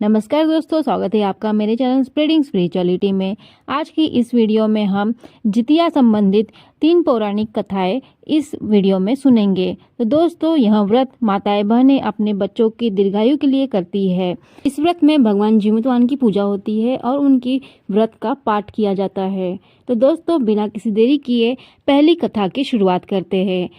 नमस्कार दोस्तों, स्वागत है आपका मेरे चैनल स्प्रेडिंग स्पिरिचुअलिटी में। आज की इस वीडियो में हम जितिया संबंधित 3 पौराणिक कथाएं इस वीडियो में सुनेंगे। तो दोस्तों, यह व्रत माताएं बहनें अपने बच्चों की दीर्घायु के लिए करती है। इस व्रत में भगवान जीमूतवाहन की पूजा होती है और उनकी व्रत का पाठ किया जाता है। तो दोस्तों, बिना किसी देरी किए पहली कथा की शुरुआत करते हैं।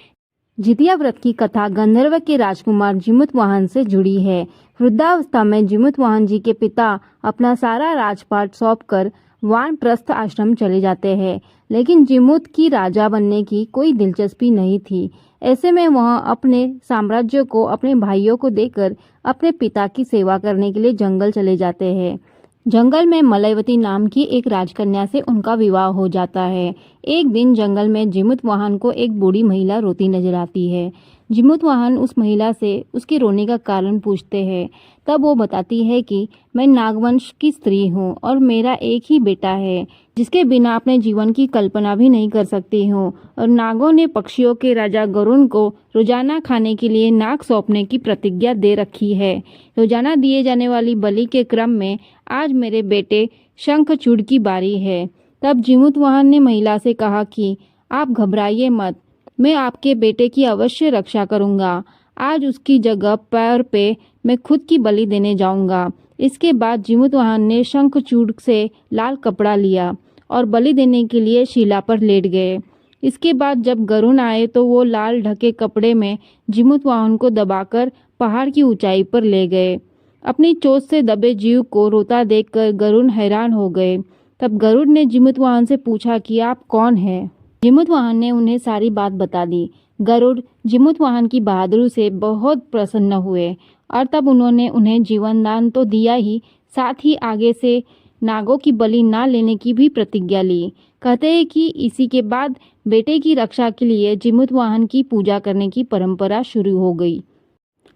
जितिया व्रत की कथा गंधर्व के राजकुमार जीमूतवाहन से जुड़ी है। वृद्धावस्था में जीमूतवाहन जी के पिता अपना सारा राजपाट सौंपकर वानप्रस्थ आश्रम चले जाते हैं, लेकिन जीमूत की राजा बनने की कोई दिलचस्पी नहीं थी। ऐसे में वह अपने साम्राज्य को अपने भाइयों को देकर अपने पिता की सेवा करने के लिए जंगल चले जाते हैं। जंगल में मलयवती नाम की एक राजकन्या से उनका विवाह हो जाता है। एक दिन जंगल में जीमूतवाहन को एक बूढ़ी महिला रोती नजर आती है। जीमूतवाहन उस महिला से उसके रोने का कारण पूछते हैं। तब वो बताती है कि मैं नागवंश की स्त्री हूँ और मेरा एक ही बेटा है, जिसके बिना अपने जीवन की कल्पना भी नहीं कर सकती हूँ। और नागों ने पक्षियों के राजा गरुण को रोजाना खाने के लिए नाग सौंपने की प्रतिज्ञा दे रखी है। रोजाना दिए जाने वाली बलि के क्रम में आज मेरे बेटे शंखचूड़ की बारी है। तब जीमूतवाहन ने महिला से कहा कि आप घबराइए मत, मैं आपके बेटे की अवश्य रक्षा करूंगा। आज उसकी जगह पैर पे मैं खुद की बलि देने जाऊंगा। इसके बाद जीमूतवाहन ने शंखचूड़ से लाल कपड़ा लिया और बलि देने के लिए शिला पर लेट गए। इसके बाद जब गरुण आए तो वो लाल ढके कपड़े में जीमूतवाहन को दबाकर पहाड़ की ऊंचाई पर ले गए। अपनी चोट से दबे जीव को रोता देखकर गरुड़ हैरान हो गए। तब गरुड़ ने जीमूतवाहन से पूछा कि आप कौन हैं? जीमूतवाहन ने उन्हें सारी बात बता दी। गरुड़ जीमूतवाहन की बहादुरी से बहुत प्रसन्न हुए और तब उन्होंने उन्हें जीवन दान तो दिया ही, साथ ही आगे से नागों की बलि ना लेने की भी प्रतिज्ञा ली। कहते हैं कि इसी के बाद बेटे की रक्षा के लिए जीमूतवाहन की पूजा करने की परंपरा शुरू हो गई।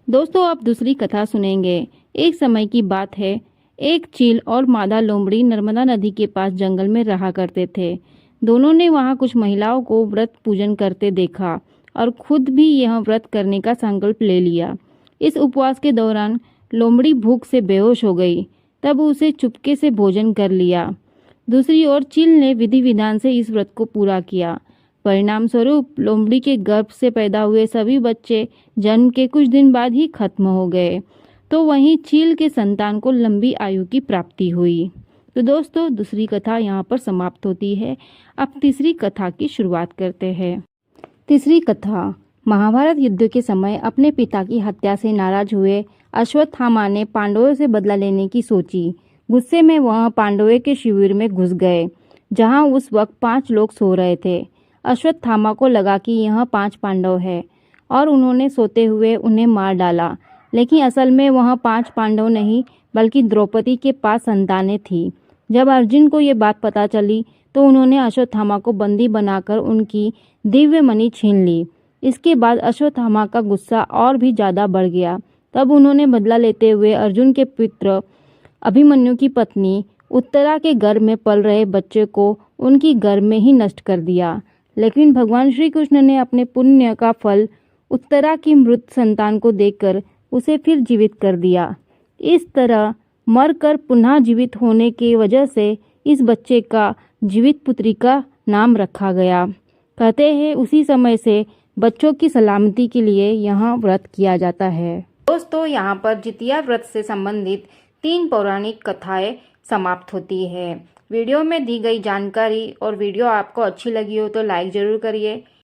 दोस्तों, अब दूसरी कथा सुनेंगे। एक समय की बात है, एक चील और मादा लोमड़ी नर्मदा नदी के पास जंगल में रहा करते थे। दोनों ने वहां कुछ महिलाओं को व्रत पूजन करते देखा और खुद भी यह व्रत करने का संकल्प ले लिया। इस उपवास के दौरान लोमड़ी भूख से बेहोश हो गई। तब उसे चुपके से भोजन कर लिया। दूसरी ओर चील ने विधि विधान से इस व्रत को पूरा किया। परिणाम स्वरूप लोमड़ी के गर्भ से पैदा हुए सभी बच्चे जन्म के कुछ दिन बाद ही खत्म हो गए। तो वहीं चील के संतान को लंबी आयु की प्राप्ति हुई। तो दोस्तों, दूसरी कथा यहाँ पर समाप्त होती है। अब तीसरी कथा की शुरुआत करते हैं। तीसरी कथा। महाभारत युद्ध के समय अपने पिता की हत्या से नाराज हुए अश्वत्थामा ने पांडवों से बदला लेने की सोची। गुस्से में वह पांडवों के शिविर में घुस गए, जहां उस वक्त 5 लोग सो रहे थे। अश्वत्थामा को लगा कि यह 5 पांडव है और उन्होंने सोते हुए उन्हें मार डाला, लेकिन असल में वह 5 पांडव नहीं बल्कि द्रौपदी के 5 संतानें थीं। जब अर्जुन को ये बात पता चली तो उन्होंने अश्वत्थामा को बंदी बनाकर उनकी दिव्य मणि छीन ली। इसके बाद अश्वत्थामा का गुस्सा और भी ज़्यादा बढ़ गया। तब उन्होंने बदला लेते हुए अर्जुन के पुत्र अभिमन्यु की पत्नी उत्तरा के गर्भ में पल रहे बच्चे को उनकी गर्भ में ही नष्ट कर दिया। लेकिन भगवान श्री कृष्ण ने अपने पुण्य का फल उत्तरा की मृत संतान को देकर उसे फिर जीवित कर दिया। इस तरह मरकर पुनः जीवित होने की वजह से इस बच्चे का जीवित पुत्री का नाम रखा गया। कहते हैं उसी समय से बच्चों की सलामती के लिए यह व्रत किया जाता है। दोस्तों, यहाँ पर जितिया व्रत से संबंधित 3 पौराणिक कथाएं समाप्त होती है। वीडियो में दी गई जानकारी और वीडियो आपको अच्छी लगी हो तो लाइक जरूर करिए।